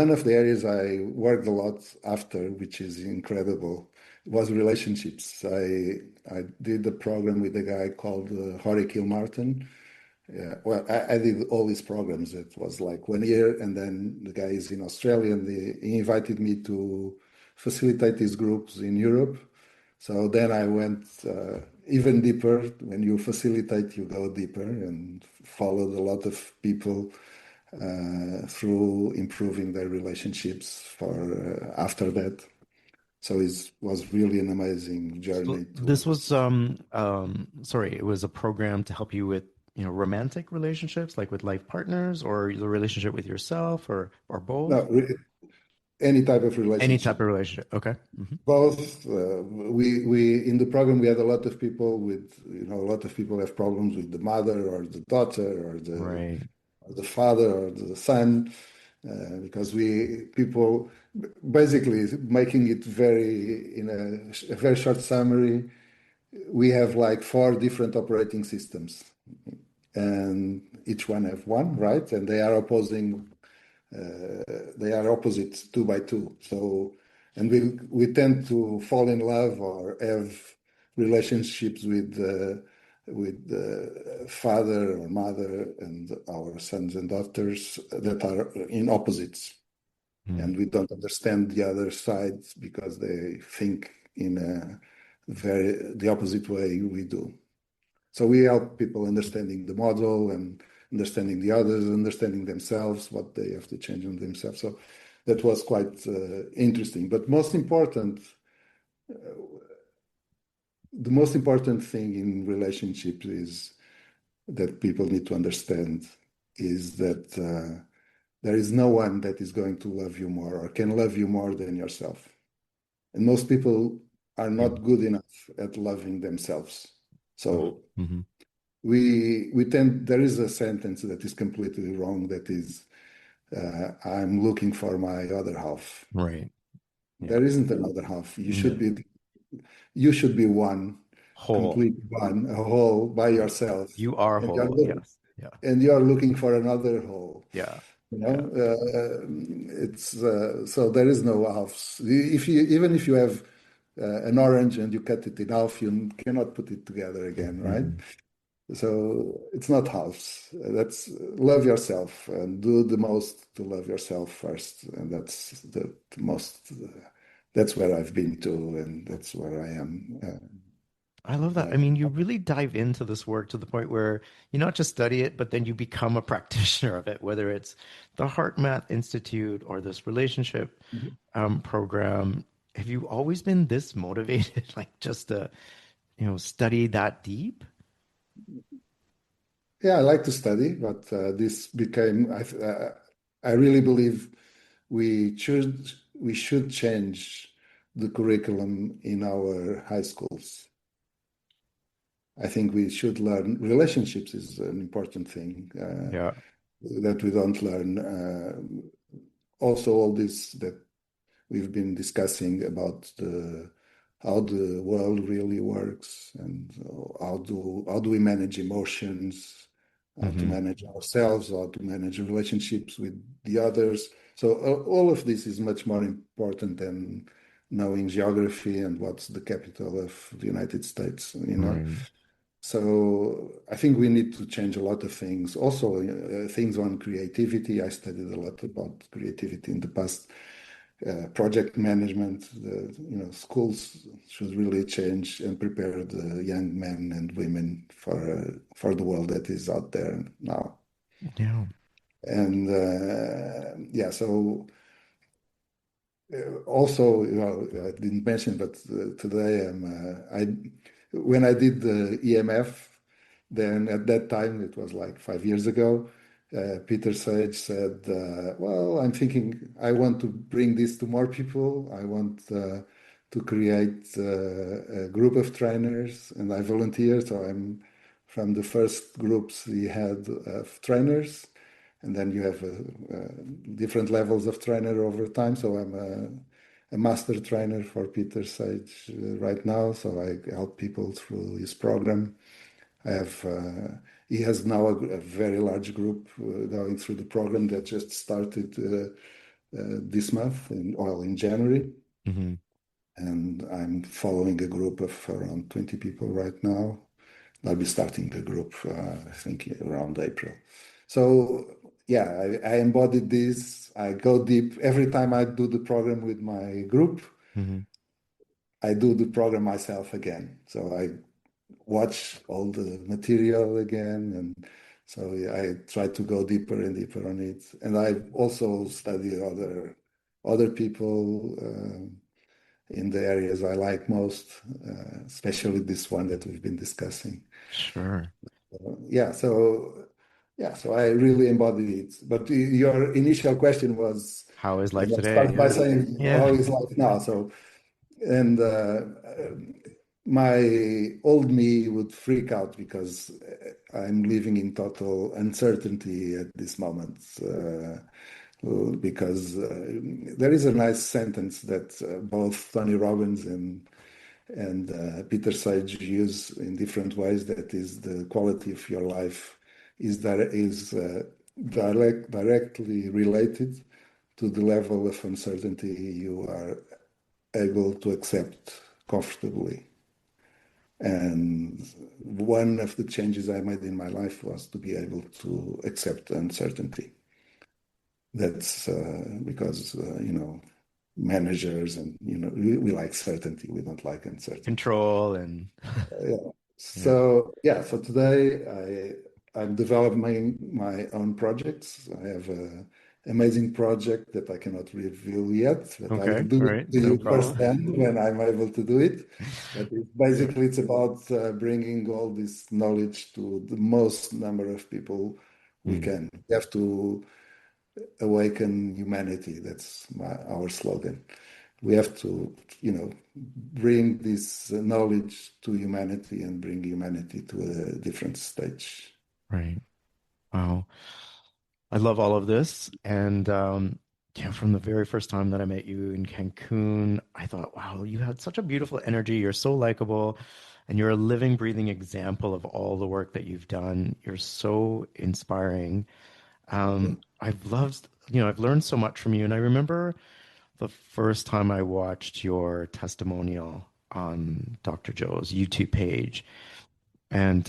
one of the areas I worked a lot after, which is incredible, was relationships. I did a program with a guy called Jorge Kilmartin. Yeah, well, I did all these programs. It was like 1 year, and then the guy is in Australia, and he invited me to facilitate these groups in Europe. So then I went even deeper. When you facilitate, you go deeper, and followed a lot of people through improving their relationships for after that. So it was really an amazing So journey to. this was sorry, it was a program to help you with, romantic relationships, like with life partners, or the relationship with yourself, or both? No, any type of Any type relationship. of relationship. Okay. Hmm. Both. We in the program we had a lot of people with, a lot of people have problems with the mother or the daughter Right. or the father or the son, because we people basically, making it very in a very short summary, we have like four different operating systems, and each one have one, right? And they are opposite two by two. So, and we tend to fall in love or have relationships with the father or mother and our sons and daughters that are in opposites. And we don't understand the other side because they think in the opposite way we do. So we help people understanding the model and understanding the others, understanding themselves, what they have to change in themselves. So that was quite interesting. But the most important thing in relationships is that people need to understand is that there is no one that is going to love you more or can love you more than yourself. And most people are not good enough at loving themselves. So there is a sentence that is completely wrong that is, I'm looking for my other half. Right. Yeah. There isn't another half. You should be one, Whole. complete one, a whole by yourself. You are And whole. Yes. Yeah. and you are looking for another whole. Yeah. You know, it's so there is no halves. Even if you have an orange and you cut it in half, you cannot put it together again, right? So it's not halves. That's love yourself and do the most to love yourself first, and that's the most. That's where I've been to, and that's where I am. I love that. I mean, you really dive into this work to the point where you not just study it, but then you become a practitioner of it, whether it's the Heart Math Institute or this relationship program. Have you always been this motivated, like just to, study that deep? Yeah, I like to study, but this became. I really believe we should change the curriculum in our high schools. I think we should learn relationships is an important thing Yeah. that we don't learn. Also, all this that we've been discussing about how the world really works and how do we manage emotions, how to manage ourselves, how to manage relationships with the others. So all of this is much more important than knowing geography and what's the capital of the United States, Right. So I think we need to change a lot of things. Also, things on creativity. I studied a lot about creativity in the past. Project management. Schools should really change and prepare the young men and women for the world that is out there now. Yeah. And yeah, so also, I didn't mention, but today when I did the EMF, then at that time, it was like 5 years ago, Peter Sage said, well, I'm thinking I want to bring this to more people. I want to create a group of trainers, and I volunteer. So I'm from the first groups he had of trainers, and then you have different levels of trainer over time. So I'm a master trainer for Peter Sage right now. So I help people through his program. He has now a very large group going through the program that just started this month, in January. And I'm following a group of around 20 people right now. I'll be starting the group, I think, around April. So, yeah, I embodied this. I go deep. Every time I do the program with my group, I do the program myself again. So I watch all the material again. And so I try to go deeper and deeper on it. And I also study other people in the areas I like most, especially this one that we've been discussing. Sure. So I really embody it. But your initial question was, How is life and I today? start by saying, Yeah. how is life now? So, and my old me would freak out because I'm living in total uncertainty at this moment. Because there is a nice sentence that both Tony Robbins and Peter Sage use in different ways. That is, the quality of your life is directly related to the level of uncertainty you are able to accept comfortably. And one of the changes I made in my life was to be able to accept uncertainty. That's because, managers and, we like certainty. We don't like uncertainty. Control and Yeah. yeah. So today I'm developing my own projects. I have an amazing project that I cannot reveal yet, but I'll Okay. do All it right. to No you problem. firsthand when I'm able to do it. But Yeah. basically, it's about bringing all this knowledge to the most number of people we Mm, can. We have to awaken humanity. That's our slogan. We have to, bring this knowledge to humanity and bring humanity to a different stage. right. Wow. I love all of this. And yeah, from the very first time that I met you in Cancun, I thought, wow, you had such a beautiful energy. You're so likable, and you're a living, breathing example of all the work that you've done. You're so inspiring. I've learned so much from you. And I remember the first time I watched your testimonial on Dr. Joe's YouTube page, and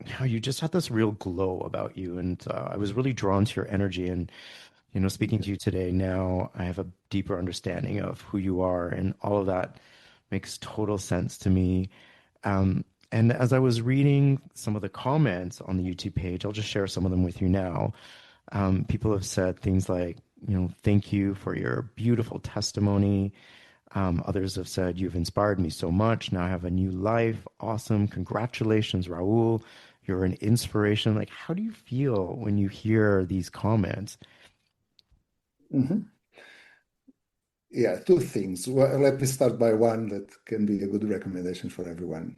how you just had this real glow about you. And I was really drawn to your energy. And, speaking to you today now, I have a deeper understanding of who you are, and all of that makes total sense to me. And as I was reading some of the comments on the YouTube page, I'll just share some of them with you now. People have said things like, thank you for your beautiful testimony. Others have said, you've inspired me so much. Now I have a new life. Awesome. Congratulations, Raul. You're an inspiration. Like, how do you feel when you hear these comments? Mhm. Yeah, two things. Well, let me start by one that can be a good recommendation for everyone.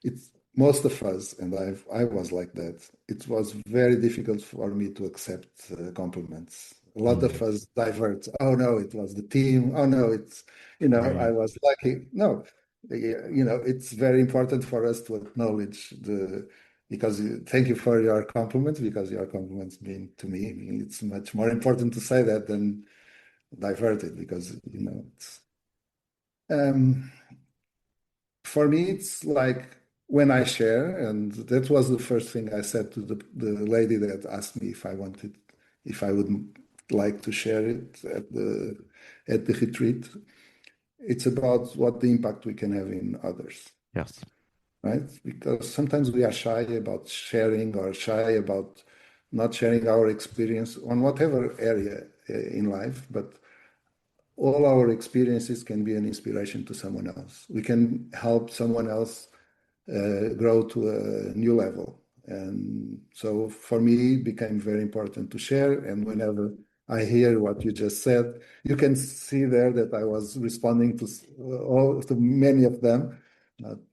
It's most of us, and I was like that. It was very difficult for me to accept compliments. A lot of Mm, us divert. Oh no, it was the team. Oh no, I right. was lucky. No, it's very important for us to acknowledge because thank you for your compliments, because your compliments mean to me. It's much more important to say that than divert it, because um, for me, it's like when I share, and that was the first thing I said to the lady that asked me if I would like to share it at the retreat. It's about what the impact we can have in others, Yes. right? Because sometimes we are shy about sharing, or shy about not sharing our experience on whatever area in life, but all our experiences can be an inspiration to someone else. We can help someone else grow to a new level. And so for me, it became very important to share. And whenever I hear what you just said, you can see there that I was responding to many of them.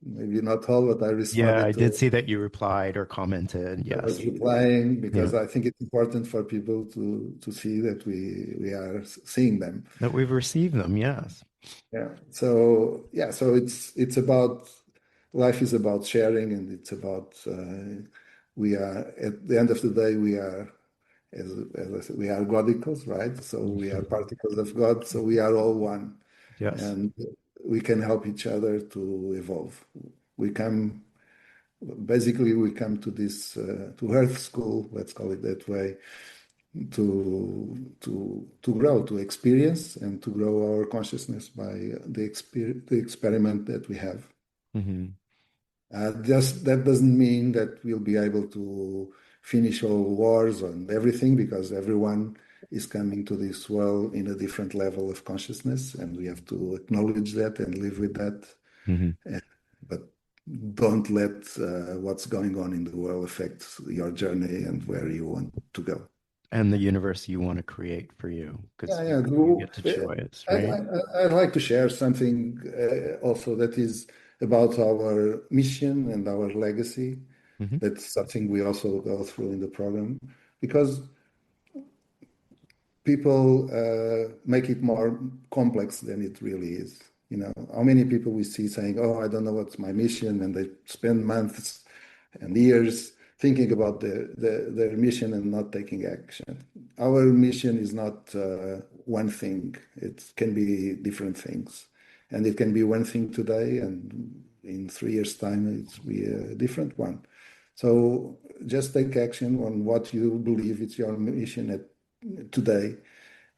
Maybe not all, but I Yeah, I responded did to. see that you replied or commented. I Yes. was replying Yeah. because I think it's important for people to see that we are seeing them. That we've received them. Yes. Yeah. So it's about life is about sharing, and it's about we are at the end of the day we are as I said, we are God equals, right? So we are particles of God. So we are all one, Yes. and we can help each other to evolve. We come we come to this to Earth School, let's call it that way, to grow, to experience, and to grow our consciousness by the experiment that we have. Hmm. Just that doesn't mean that we'll be able to finish all wars and everything, because everyone is coming to this world in a different level of consciousness, and we have to acknowledge that and live with that. Hmm. Uh, But don't let what's going on in the world affect your journey and where you want to go. And the universe you want to create for you, Yeah, because yeah. you get to choose, right? I'd like to share something also that is about our mission and our legacy. Hmm. That's something we also go through in the program, because people make it more complex than it really is. How many people we see saying, "Oh, I don't know what's my mission," and they spend months and years thinking about their mission and not taking action. Our mission is not one thing. It can be different things. And it can be one thing today, and in 3 years' time, it's be a different one. So just take action on what you believe it's your mission today.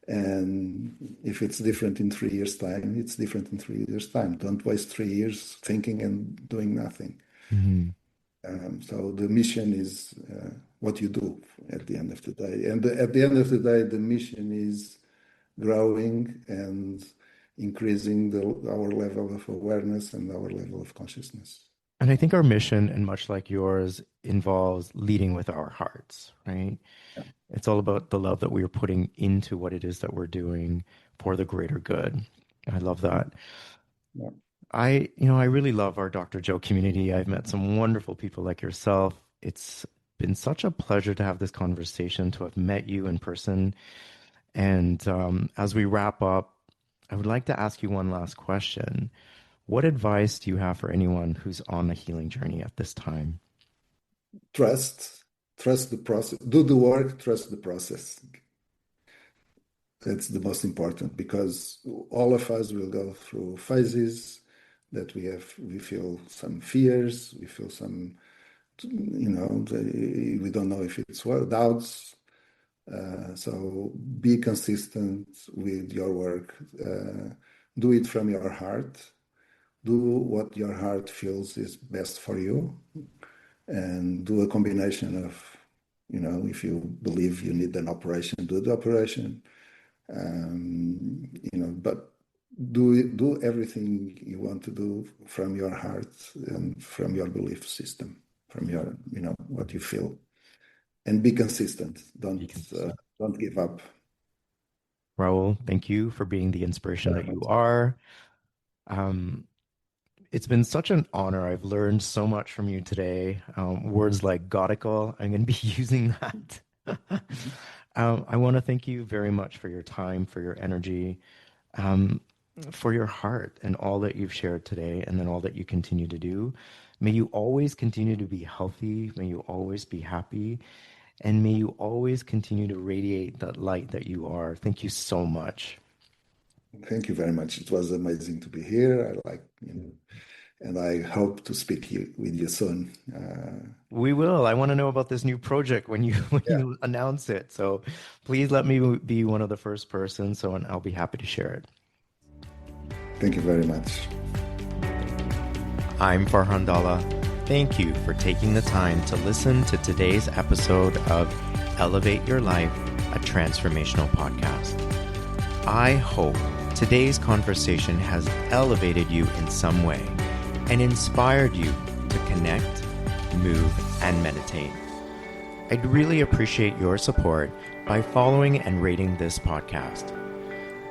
And if it's different in 3 years' time, it's different in 3 years' time. Don't waste 3 years thinking and doing nothing. Mm-hmm. So the mission is what you do at the end of the day. And at the end of the day, the mission is growing and increasing our level of awareness and our level of consciousness. And I think our mission, and much like yours, involves leading with our hearts, right? Yeah. It's all about the love that we are putting into what it is that we're doing for the greater good. I love that. Yeah. I really love our Dr. Joe community. I've met some wonderful people like yourself. It's been such a pleasure to have this conversation, to have met you in person. And as we wrap up, I would like to ask you one last question. What advice do you have for anyone who's on a healing journey at this time? Trust the process. Do the work, trust the process. That's the most important, because all of us will go through phases that we feel some fears, we feel some, we don't know if it's doubts. So be consistent with your work. Do it from your heart. Do what your heart feels is best for you, and do a combination of, if you believe you need an operation, do the operation. But do everything you want to do from your heart and from your belief system, from your, what you feel, and be consistent. Don't give up. Raul, thank you for being the inspiration that you are. It's been such an honor. I've learned so much from you today. Words like godical, I'm going to be using that. I want to thank you very much for your time, for your energy, for your heart, and all that you've shared today, and then all that you continue to do. May you always continue to be healthy. May you always be happy. And may you always continue to radiate that light that you are. Thank you so much. Thank you very much. It was amazing to be here. And I hope to speak with you soon. We will. I want to know about this new project when you announce it. So please let me be one of the first persons, and I'll be happy to share it. Thank you very much. I'm Farhan Dalla. Thank you for taking the time to listen to today's episode of Elevate Your Life, a transformational podcast. I hope today's conversation has elevated you in some way and inspired you to connect, move, and meditate. I'd really appreciate your support by following and rating this podcast.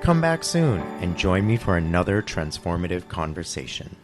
Come back soon and join me for another transformative conversation.